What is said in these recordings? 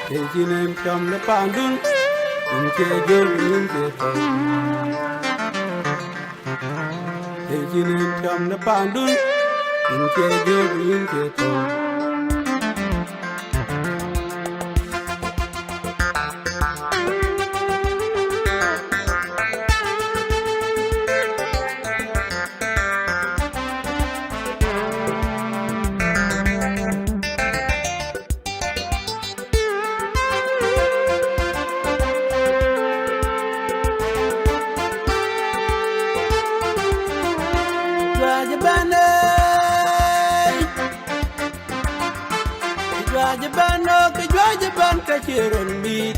Ejinem chom na pandun, inke gel inke to. Ejinem chom na pandun, inke gel inke to. Kajiran meet,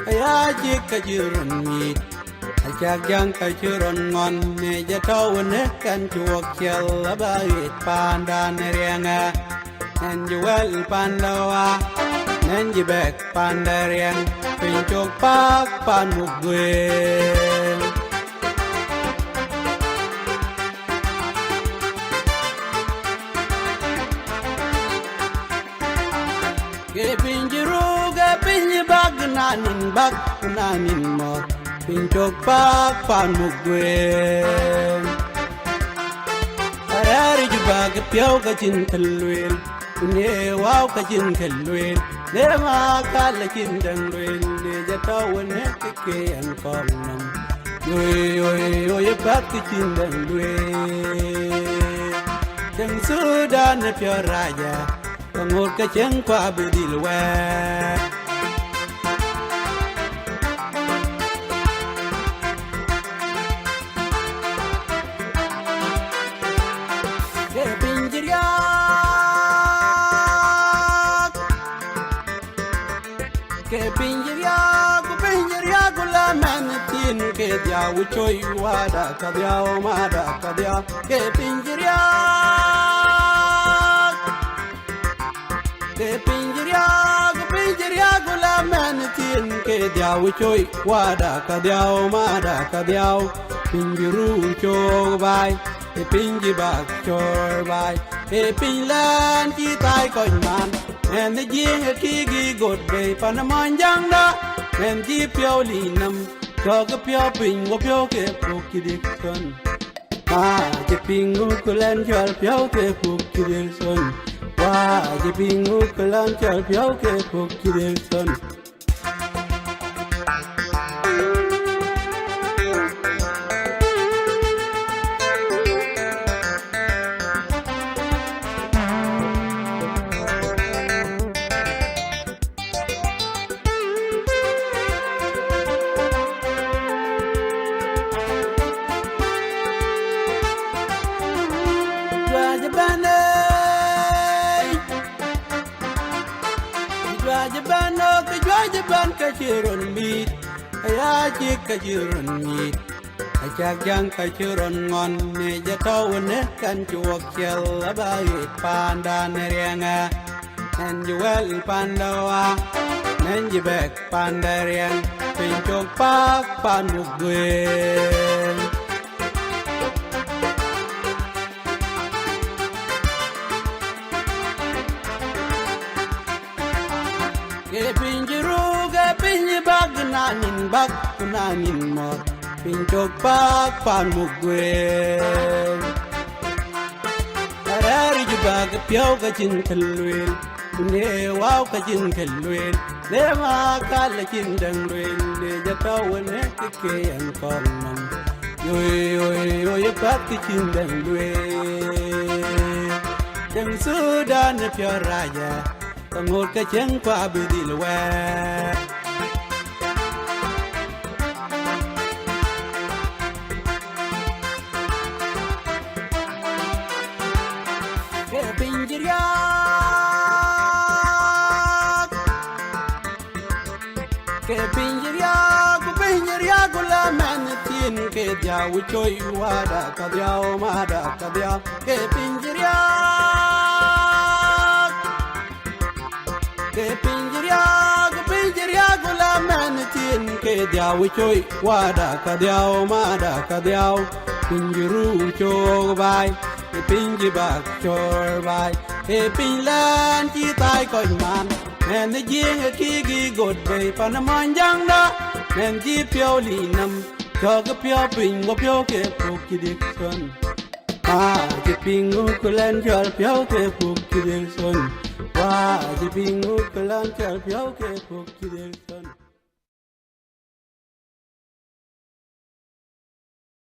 ayaji kajiran meet. Ajak yang kajiran ngon, meja tahu nekan cuak kel abait pandan rianga, nenjual pandawa, nenjibek pandariang, pincuk pak panmugwe. Nanin mo pincok pak panmugwen arari juba gepiau kajin kelwen kunye wow kajin kelwen lema kala kindang lwen le jatawen ke an komnam yoy pak kindang lwen deng sudan pyo raja pangor kajeng kwa bedilwa ke dia ucoy wada kadia mada kadia ke pinjiria gula manatin ke dia ucoy wada kadia mada kadia pinjiru cobai ke pinji bak cobai ke pinlan ki tai kon man en de jing ki gi god be panaman jang da en ji piao linam Joga pio pingo pio ke pukidik son je pingo kulan jol pio ke pukidik son je pingo kulan jol pio ke pukidik son kajiran meet, ayaji kajiran meet. Ajak yang kajiran ngon, meja tahu nekan cuak kel abait pandan rianga, nenjual pandawa, nenjibek pandariang, pincuk pak panmugwen. Nanin mo pincok pak panmugwen arari juba gepiau kajin kelwen kunye wow kajin kelwen lema kala kindang lwen le jatawen ke an komnam yoy pak kindang lwen deng sudan pyo raja pangor kajeng kwa bedilwa ke pinjiria gula manatin ke dia ucoy wada kadia mada kadia ke pinjiria gula manatin ke dia ucoy wada kadia mada kadia pinjiru cobai pinji bak cobai pinlan ki tai kon man men the jing a kigi god bay panaman jangda men ji pyo li nam jog pyo ping wo pyo ke puk ki dik son pa ji ping u kulan jol pyo ke puk ki dik son wa ji ping u kulan jol pyo ke puk ki dik son